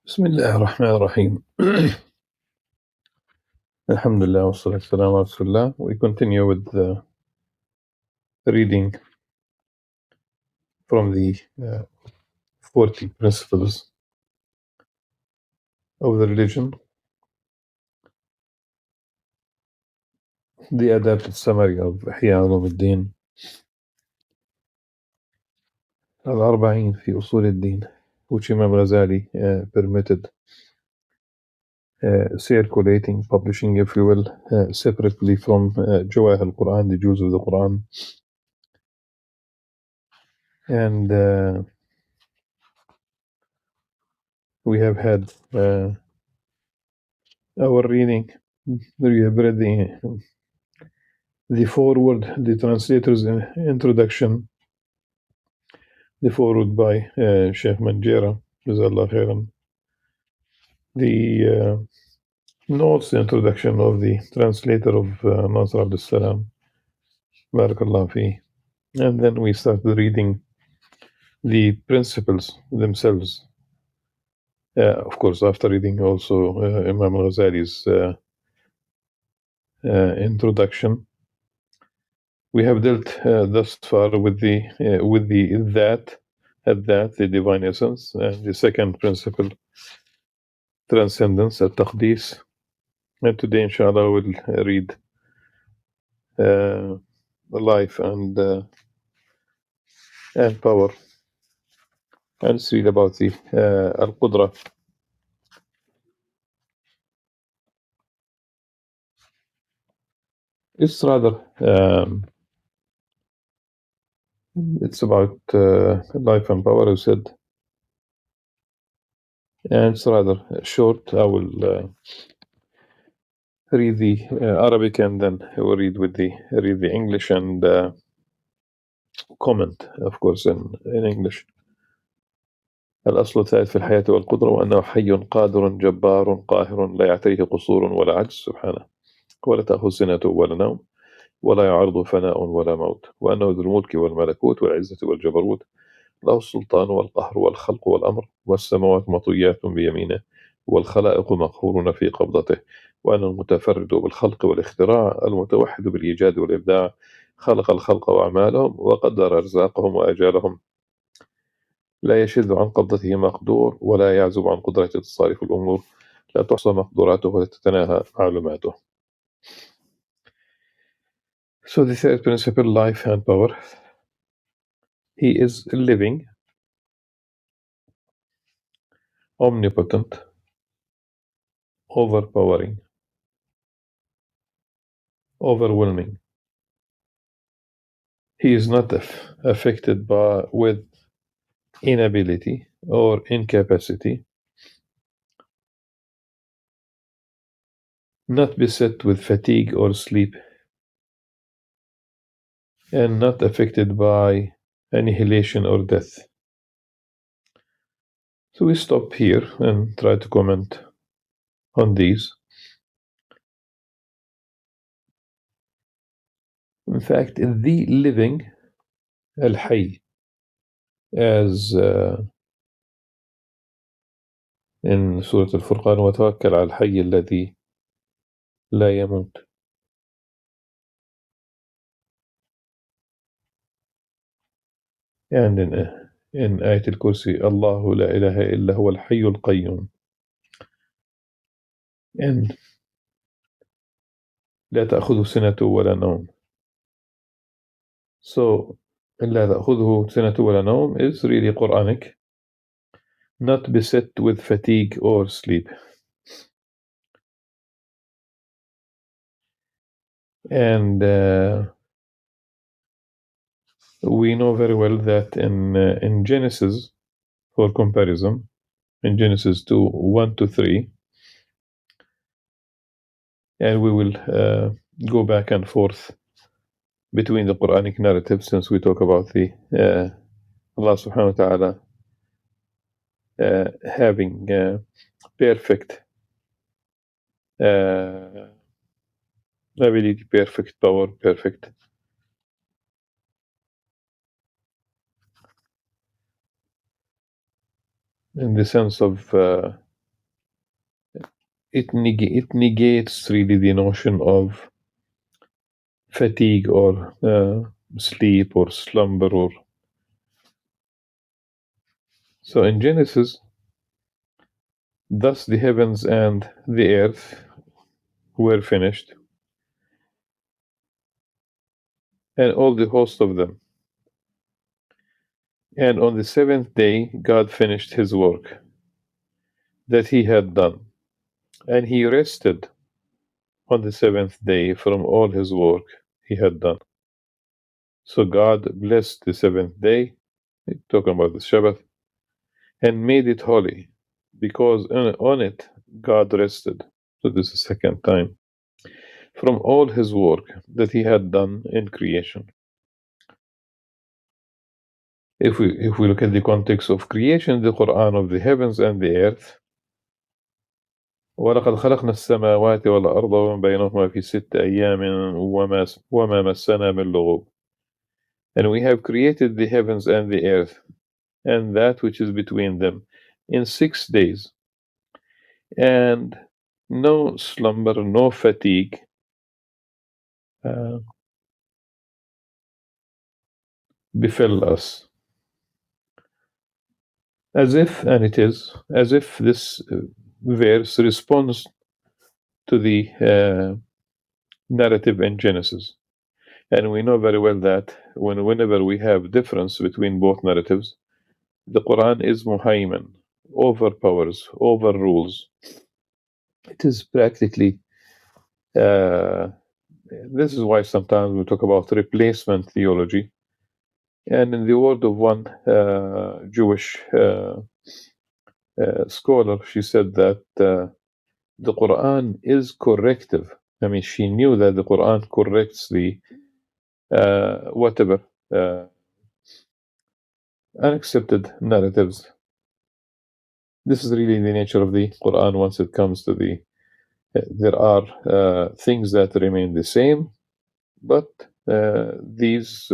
بسم الله الرحمن الرحيم. Alhamdulillah wa salatu salam ala Rasulullah. We continue with the reading from the 40 principles of the religion, the adapted summary of Ihya Ulum Al-Arba fi Usul al-Din, which Imam Al-Ghazali permitted circulating, publishing, if you will, separately from Jawah al-Quran, the Jews of the Quran. And we have had our reading. We have read the foreword, the translator's introduction, the foreword by Sheikh Manjera, Jazakallah khairan. The notes, the introduction of the translator of Nasr Abdul Salam, Barakallah fi. And then we started reading the principles themselves. Of course, after reading also Imam Al-Ghazali's introduction, we have dealt thus far with the that, the divine essence, and the second principle, transcendence, al-taqdis. And today, inshallah, we'll read life and power, and read about the al-qudra. It's rather it's about life and power, I said, and it's rather short. I will read the Arabic, and then I will read the English, and comment, of course, in English. الأصل الثالث في الحياة والقدرة وأنه حي قادر جبار قاهر لا يعتريه قصور ولا عجز سبحانه، ولا تأخذ سنة ولا نوم، ولا يعرض فناء ولا موت، وأنه ذو الملك والملكوت والعزة والجبروت، له السلطان والقهر والخلق والأمر، والسماوات مطويات بيمينه، والخلائق مقهورون في قبضته، وأنه المتفرد بالخلق والاختراع، المتوحد بالإيجاد والإبداع، خلق الخلق وأعمالهم، وقدر أرزاقهم وآجالهم، لا يشذ عن قبضته مقدور، ولا يعزب عن قدرته تصاريف الأمور، لا تحصى مقدوراته ولا تتناهى معلوماته. So the third principle, life and power. He is living, omnipotent, overpowering, overwhelming. He is not affected with inability or incapacity, not beset with fatigue or sleep, and not affected by annihilation or death. So we stop here and try to comment on these. In fact, the living, al-hayy, as in Surah Al-Furqan, وَتَوَكَّلْ عَلَى الْحَيِّ الَّذِي لَا يَمُوتُ. And in Ayat al-Kursi, Allahu la ilaha illa huwa al-hayy al-qayyum. And لا تأخذه سنة ولا نوم. So, لا تأخذه سنة ولا نوم is really Quranic, not beset with fatigue or sleep. And we know very well that in Genesis, for comparison, in Genesis 2, 1-3, and we will go back and forth between the Quranic narrative, since we talk about the Allah subhanahu wa ta'ala having perfect ability, perfect power, perfect in the sense of it negates really the notion of fatigue or sleep or slumber. Or so in Genesis, thus the heavens and the earth were finished, and all the host of them. And on the seventh day, God finished his work that he had done, and he rested on the seventh day from all his work he had done. So God blessed the seventh day, talking about the Shabbat, and made it holy, because on it God rested. So this is the second time from all his work that he had done in creation. If we look at the context of creation, the Quran, of the heavens and the earth, وَلَقَدْ خَلَقْنَا السَّمَاوَاتِ وَالْأَرْضَ وَمَا بَيْنَهُمَا فِي 6 أَيَّامٍ وَمَا مَسَّنَا مِنْ لُغُوبٍ. And we have created the heavens and the earth, and that which is between them, in 6 days, and no slumber, no fatigue befell us. As if, and it is, as if this verse responds to the narrative in Genesis. And we know very well that whenever we have difference between both narratives, the Quran is muhayman, overpowers, overrules. It is practically, this is why sometimes we talk about replacement theology. And in the word of one Jewish scholar, she said that the Quran is corrective. I mean, she knew that the Quran corrects the whatever unaccepted narratives. This is really the nature of the Quran once it comes to the there are things that remain the same, but these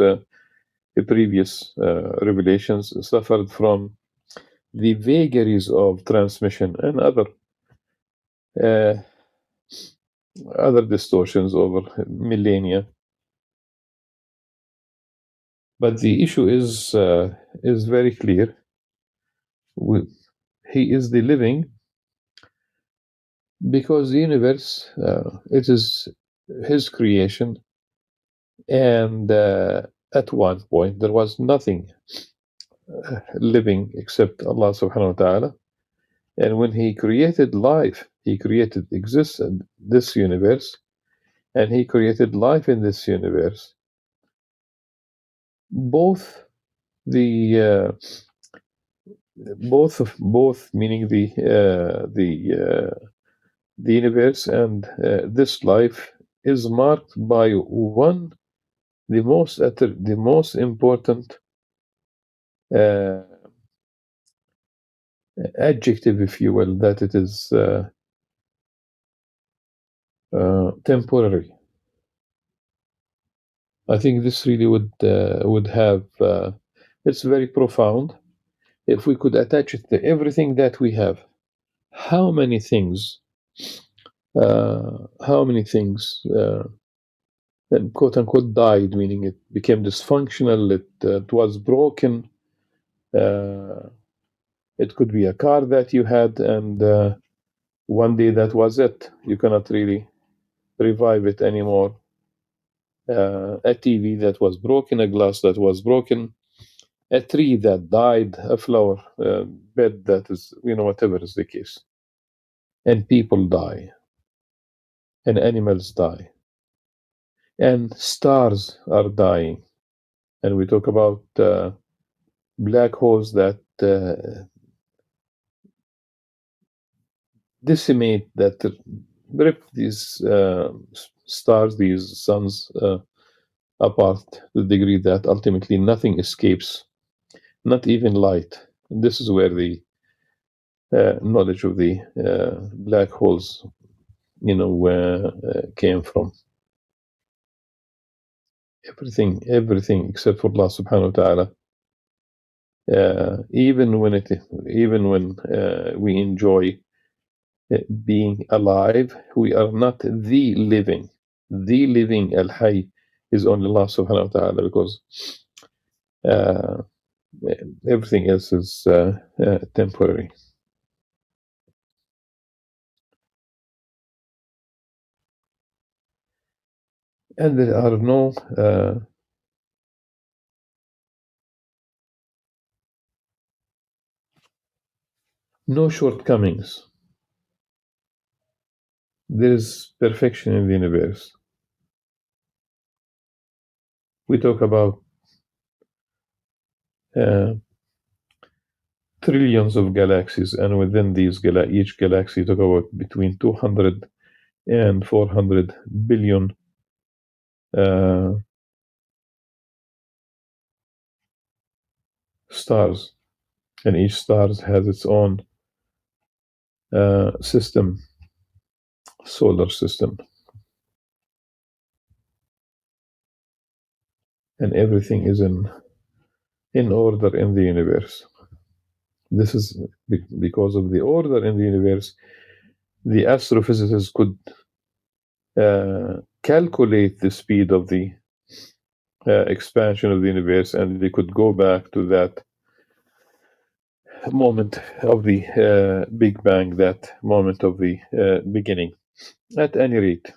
previous revelations suffered from the vagaries of transmission and other distortions over millennia. But the issue is very clear. He is the living, because the universe, it is his creation, and at one point there was nothing living except Allah subhanahu wa ta'ala. And when he created life, he created existence, this universe, and he created life in this universe. Both the both meaning the universe and this life is marked by one, the most important adjective, if you will, that it is temporary. I think this really would have it's very profound if we could attach it to everything that we have. How many things quote unquote died, meaning it became dysfunctional, it was broken. It could be a car that you had, and one day that was it. You cannot really revive it anymore. A TV that was broken, a glass that was broken, a tree that died, a flower bed that is, whatever is the case. And people die, and animals die, and stars are dying. And we talk about black holes that decimate, that rip these stars, these suns apart, to the degree that ultimately nothing escapes, not even light. And this is where the knowledge of the black holes, came from. Everything except for Allah subhanahu wa ta'ala. Even when we enjoy being alive. We are not the living. The living Al-Hayy is only Allah subhanahu wa ta'ala, because uh, everything else is temporary. And there are no shortcomings. There is perfection in the universe. We talk about trillions of galaxies, and within these each galaxy talk about between 200 and 400 billion stars, and each star has its own system, solar system, and everything is in order in the universe. This is because of the order in the universe. The astrophysicists could calculate the speed of the expansion of the universe, and they could go back to that moment of the Big Bang, that moment of the beginning. At any rate,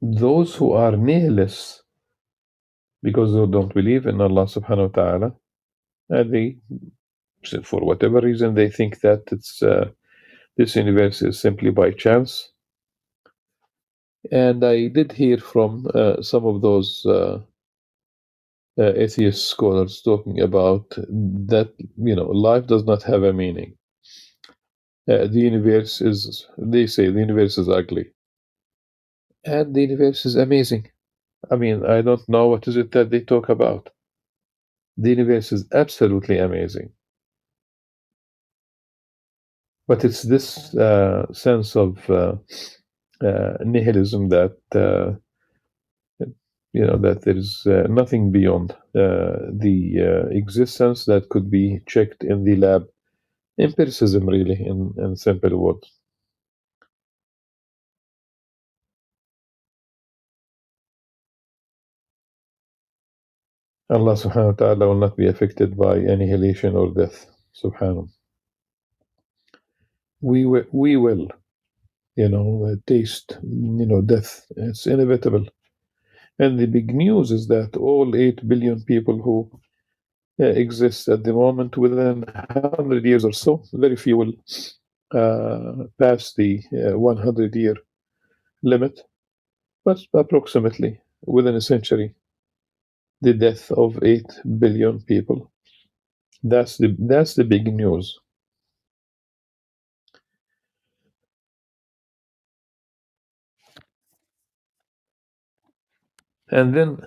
those who are nihilists, because they don't believe in Allah subhanahu wa ta'ala, and they, for whatever reason, they think that it's this universe is simply by chance. And I did hear from some of those atheist scholars talking about that, life does not have a meaning. The universe is, they say, the universe is ugly. And the universe is amazing. I mean, I don't know what is it that they talk about. The universe is absolutely amazing. But it's this sense of nihilism that that there is nothing beyond the existence that could be checked in the lab. Empiricism, really, in simple words. Allah subhanahu wa ta'ala will not be affected by annihilation or death. Subhanahu. We will, taste, death. It's inevitable. And the big news is that all 8 billion people who exist at the moment, within 100 years or so, very few will pass the 100-year limit, but approximately within a century, the death of 8 billion people. That's the big news. And then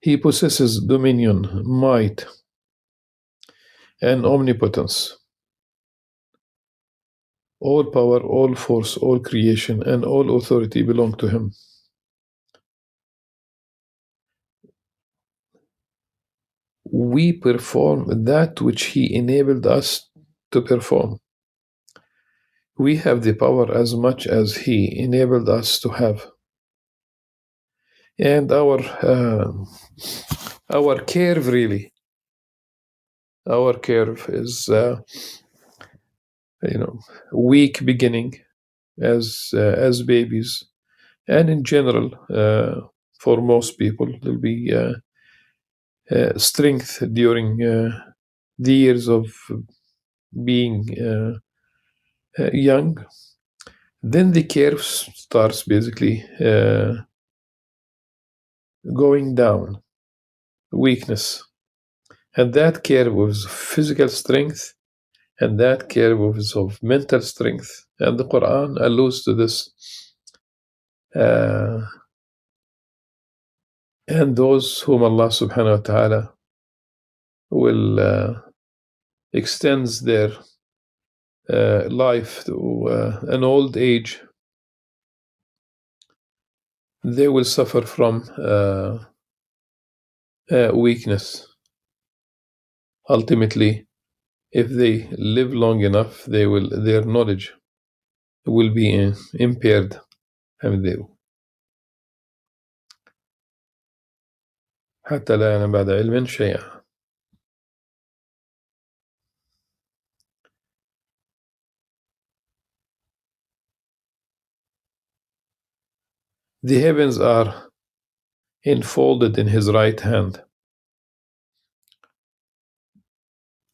he possesses dominion, might, and omnipotence. All power, all force, all creation, and all authority belong to him. We perform that which he enabled us to perform. We have the power as much as he enabled us to have. And our curve, really, our curve is weak beginning as babies, and in general, for most people, there'll be strength during the years of being young. Then the curve starts basically going down, weakness, and that curve was physical strength, and that curve was of mental strength, and the Quran alludes to this. And those whom Allah subhanahu wa ta'ala will extends their life to an old age, they will suffer from weakness. Ultimately, if they live long enough, their knowledge will be impaired. I mean, حتى لا يعلم بعد علم شيئا. The heavens are enfolded in his right hand,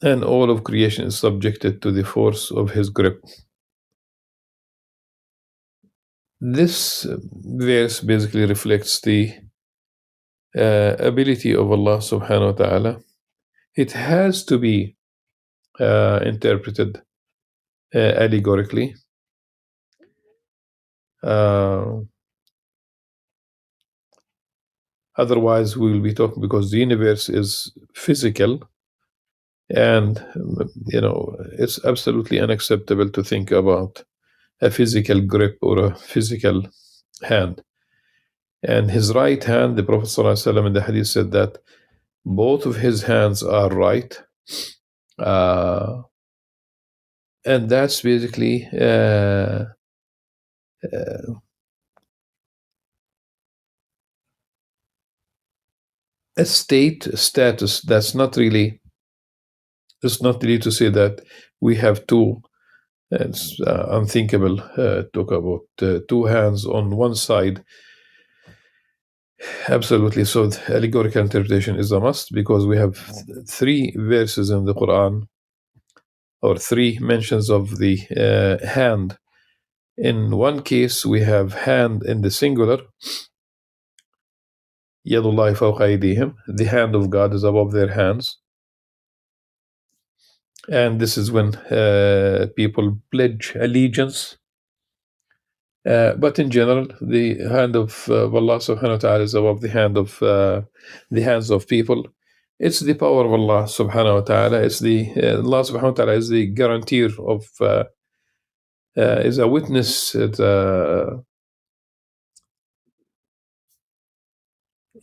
and all of creation is subjected to the force of his grip. This verse basically reflects the ability of Allah subhanahu wa ta'ala. It has to be interpreted allegorically. Otherwise, we will be talking, because the universe is physical, and it's absolutely unacceptable to think about a physical grip or a physical hand. And his right hand, the Prophet ﷺ in the hadith said that both of his hands are right. And that's basically a status that's not really, it's not really to say that we have two. It's unthinkable talk about two hands on one side. Absolutely. So the allegorical interpretation is a must, because we have three verses in the Quran, or three mentions of the hand. In one case, we have hand in the singular. Yadullahi fawqa aydihim. The hand of God is above their hands. And this is when people pledge allegiance. But in general, the hand of Allah subhanahu wa ta'ala is above the hands of people. It's the power of Allah subhanahu wa ta'ala. It's the Allah subhanahu wa ta'ala is the guarantor of, is a witness.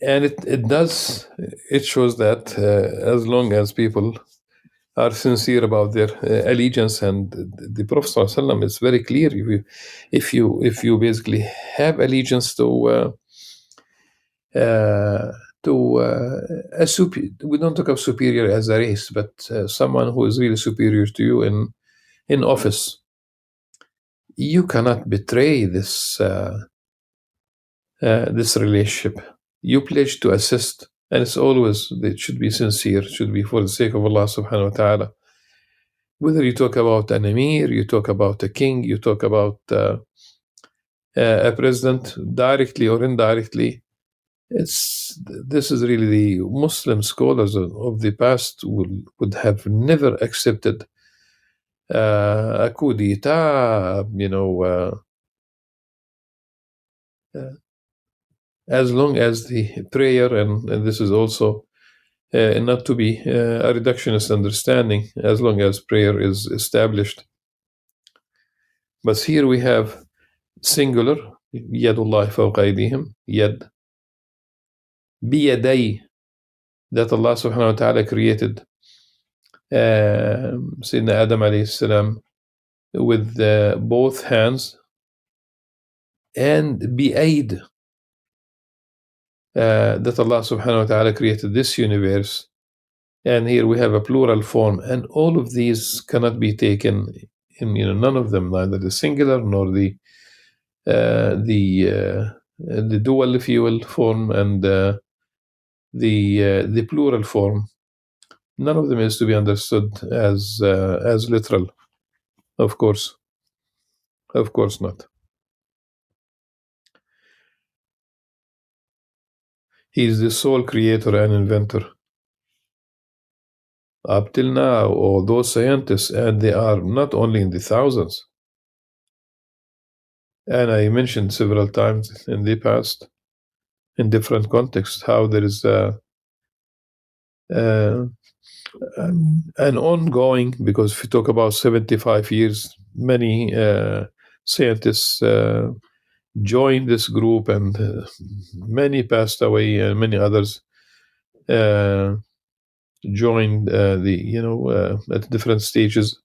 And it shows that as long as people are sincere about their allegiance, and the Prophet ﷺ is very clear. If you basically have allegiance to a we don't talk of superior as a race, but someone who is really superior to you in office, you cannot betray this relationship. You pledge to assist. And it should be sincere, it should be for the sake of Allah subhanahu wa ta'ala. Whether you talk about an emir, you talk about a king, you talk about a president, directly or indirectly, this is really the Muslim scholars of the past would have never accepted a coup d'etat, as long as the prayer, and this is also not to be a reductionist understanding, as long as prayer is established. But here we have singular, yadullahi fawqa aydihim, yad, biyaday, that Allah subhanahu wa ta'ala created Sayyidina Adam alayhi salam with both hands, and bi'aid, that Allah subhanahu wa ta'ala created this universe. And here we have a plural form, and all of these cannot be taken in, none of them, neither the singular nor the dual, if you will, form, and the plural form. None of them is to be understood as literal. Of course not. He is the sole creator and inventor. Up till now, all those scientists, and they are not only in the thousands, and I mentioned several times in the past, in different contexts, how there is an ongoing, because if you talk about 75 years, many scientists joined this group, and many passed away, and many others joined at different stages.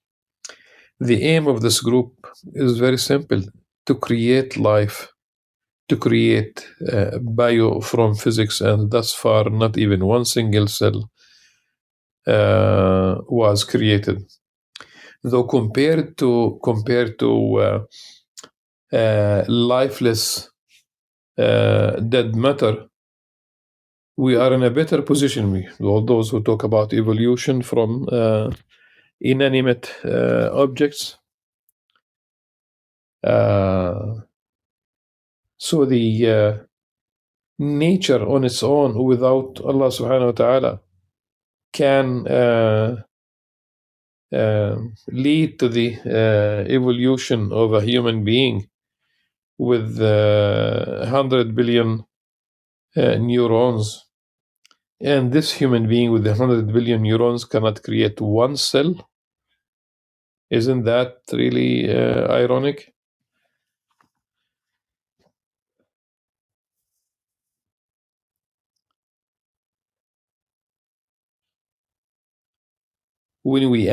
The aim of this group is very simple: to create life, to create bio from physics, and thus far not even one single cell was created. Though compared to lifeless dead matter, we are in a better position. All those who talk about evolution from inanimate objects. So the nature on its own, without Allah subhanahu wa ta'ala, can lead to the evolution of a human being with 100 billion neurons. And this human being with 100 billion neurons cannot create one cell. Isn't that really ironic? When we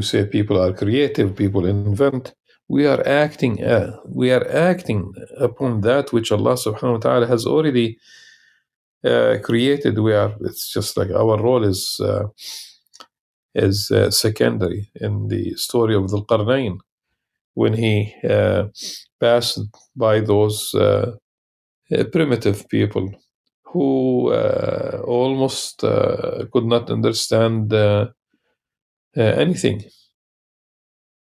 say people are creative, people invent, we are acting upon that which Allah subhanahu wa ta'ala has already created. It's just like our role is secondary. In the story of the Qarnayn, when he passed by those primitive people who almost could not understand anything,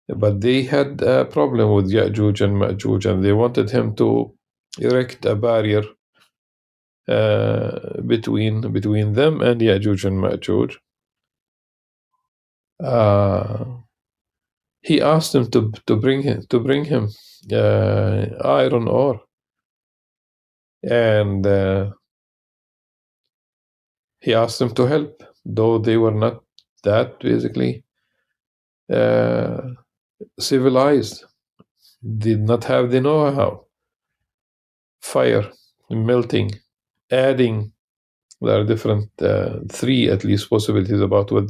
but they had a problem with Ya'juj and Ma'juj, and they wanted him to erect a barrier between them and Ya'juj and Ma'juj. He asked him to bring him iron ore, and he asked them to help, though they were not that basically civilized, did not have the know-how. Fire, melting, adding. There are different three at least possibilities about what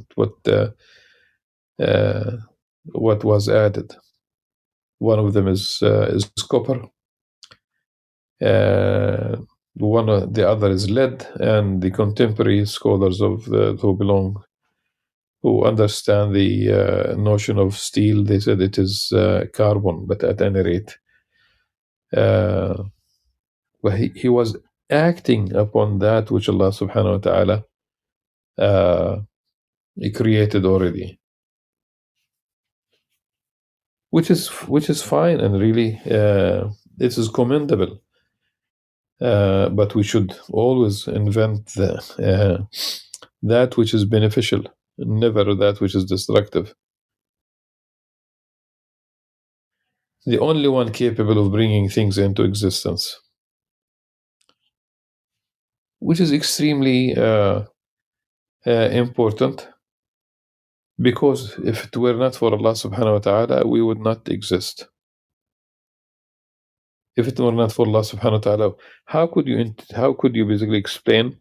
was added. One of them is copper. The other is lead, and the contemporary scholars who understand the notion of steel, they said it is carbon. But at any rate, well, he was acting upon that which Allah subhanahu wa ta'ala he created already, which is fine, and really it is commendable. But we should always invent that which is beneficial, never that which is destructive. The only one capable of bringing things into existence, which is extremely important, because if it were not for Allah subhanahu wa ta'ala, we would not exist. If it were not for Allah subhanahu wa ta'ala, how could you basically explain?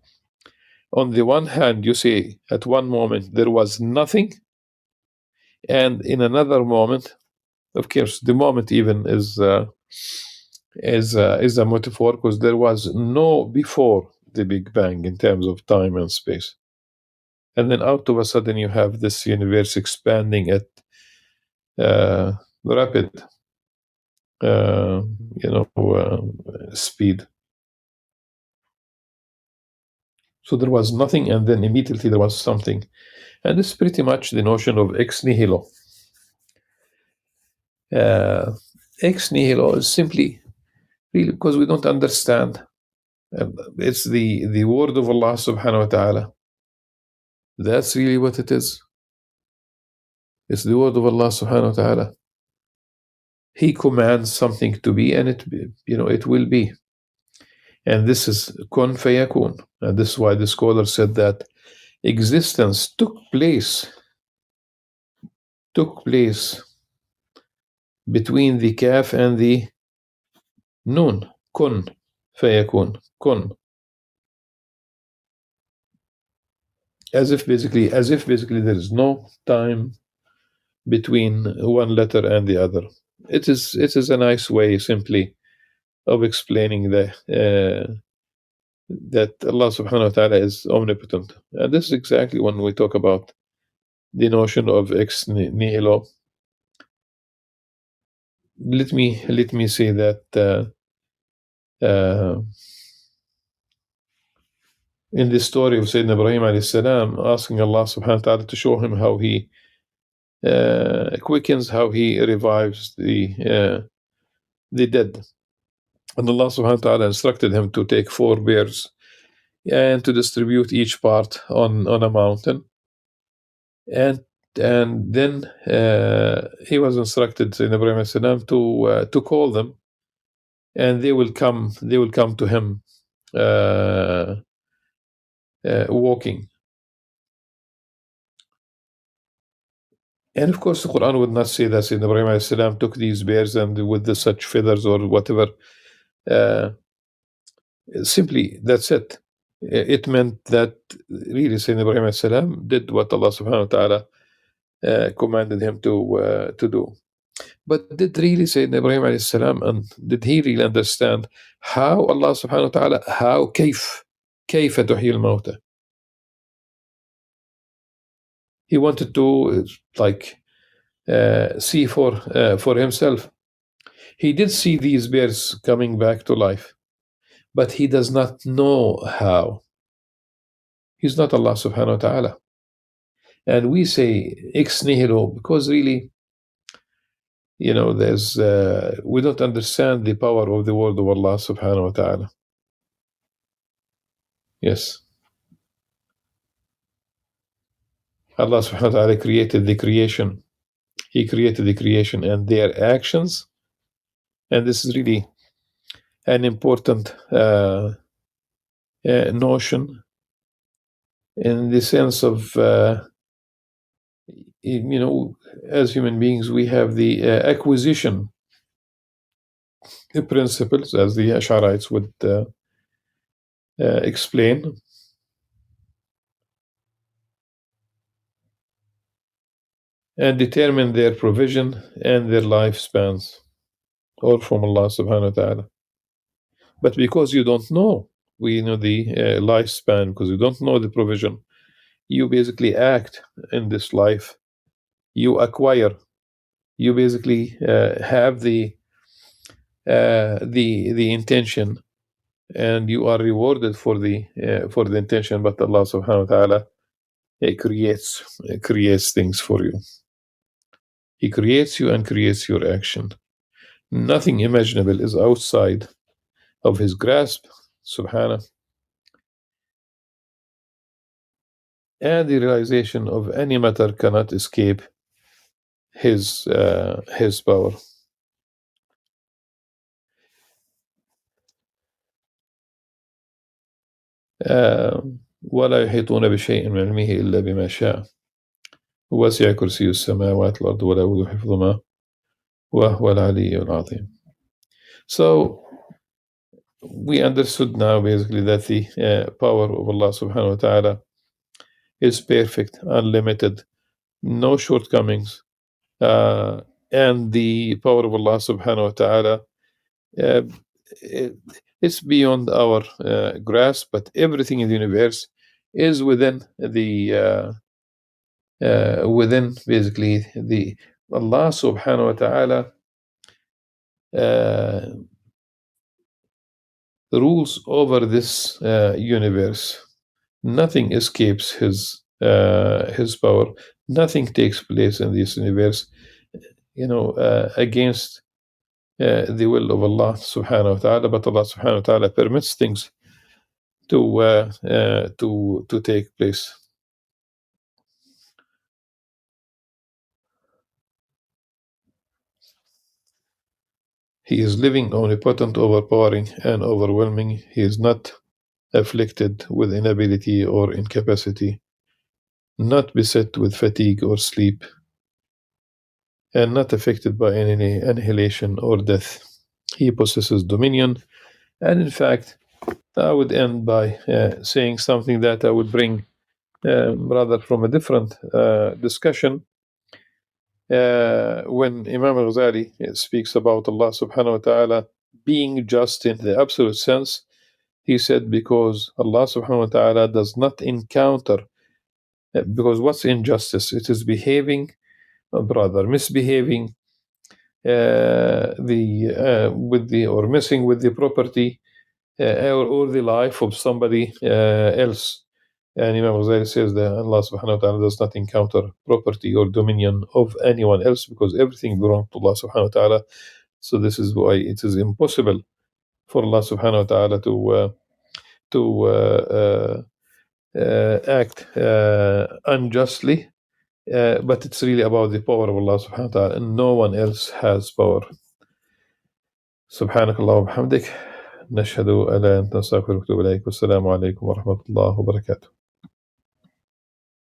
On the one hand, you say at one moment there was nothing, and in another moment, of course, the moment even is a metaphor, because there was no before the Big Bang in terms of time and space. And then out of a sudden you have this universe expanding at rapid speed. So there was nothing, and then immediately there was something. And this is pretty much the notion of ex nihilo. Ex nihilo is simply, really, because we don't understand. It's the word of Allah subhanahu wa ta'ala. That's really what it is. It's the word of Allah subhanahu wa ta'ala. He commands something to be, and it will be. And this is kun fayakun. And this is why the scholar said that existence took place between the kaf and the Nun, kun, fayakun, kun. As if basically there is no time between one letter and the other. It is a nice way simply of explaining that Allah subhanahu wa ta'ala is omnipotent. And this is exactly when we talk about the notion of ex nihilo. Let me say that in the story of Sayyidina Ibrahim alayhi salam, asking Allah subhanahu wa ta'ala to show him how he quickens, how he revives the dead. And Allah subhanahu wa ta'ala instructed him to take 4 bears and to distribute each part on a mountain. And then he was instructed, Sayyidina Ibrahim alayhi salam, to call them, and they will come to him walking. And of course, the Quran would not say that Sayyidina Ibrahim alayhi salam took these bears and with such feathers or whatever. Simply, that's it. It meant that really Sayyidina Ibrahim alayhi salam did what Allah subhanahu wa ta'ala commanded him to do. But did really Sayyidina Ibrahim alayhi salam, and did he really understand how Allah subhanahu wa ta'ala, how كيف تحيي الموتى? He wanted to see for himself. He did see these bears coming back to life, but he does not know how. He's not Allah subhanahu wa ta'ala. And we say ex nihilo because really, there's we don't understand the power of the word of Allah subhanahu wa ta'ala. Yes. Allah subhanahu wa ta'ala created the creation. He created the creation and their actions. And this is really an important notion in the sense of, as human beings, we have the acquisition principles, as the Ash'arites would explain. And determine their provision and their lifespans, all from Allah subhanahu wa ta'ala. But because you don't know, the lifespan, because you don't know the provision, you basically act in this life. You acquire. You basically have the intention, and you are rewarded for the intention. But Allah subhanahu wa ta'ala creates things for you. He creates you and creates your action. Nothing imaginable is outside of his grasp, subhanahu. And the realization of any matter cannot escape his power. ولا يحيطون بشيء من علمه إلا بما شاء وسع كرسي السماوات والأرض ولا يؤوده حفظهما وهو العلي العظيم. So we understood now basically that the power of Allah subhanahu wa ta'ala is perfect, unlimited, no shortcomings, and the power of Allah subhanahu wa ta'ala it's beyond our grasp, but everything in the universe is within within basically the Allah subhanahu wa ta'ala rules over this universe. Nothing escapes his power. Nothing takes place in this universe, against the will of Allah subhanahu wa ta'ala. But Allah subhanahu wa ta'ala permits things to take place. He is living, omnipotent, overpowering, and overwhelming. He is not afflicted with inability or incapacity, not beset with fatigue or sleep, and not affected by any annihilation or death. He possesses dominion. And in fact, I would end by saying something that I would bring rather from a different discussion. When Imam Al-Ghazali speaks about Allah subhanahu wa ta'ala being just in the absolute sense, he said because Allah subhanahu wa ta'ala does not encounter, because what's injustice? It is behaving, misbehaving or messing with the property or the life of somebody else. And Imam Ghazali says that Allah subhanahu wa ta'ala does not encounter property or dominion of anyone else because everything belongs to Allah subhanahu wa ta'ala. So this is why it is impossible for Allah subhanahu wa ta'ala to act unjustly. But it's really about the power of Allah subhanahu wa ta'ala, and no one else has power. سبحانك اللهم وبحمدك نشهد أن لا إله إلا أنت نستغفرك ونتوب إليك والسلام عليكم ورحمة الله وبركاته.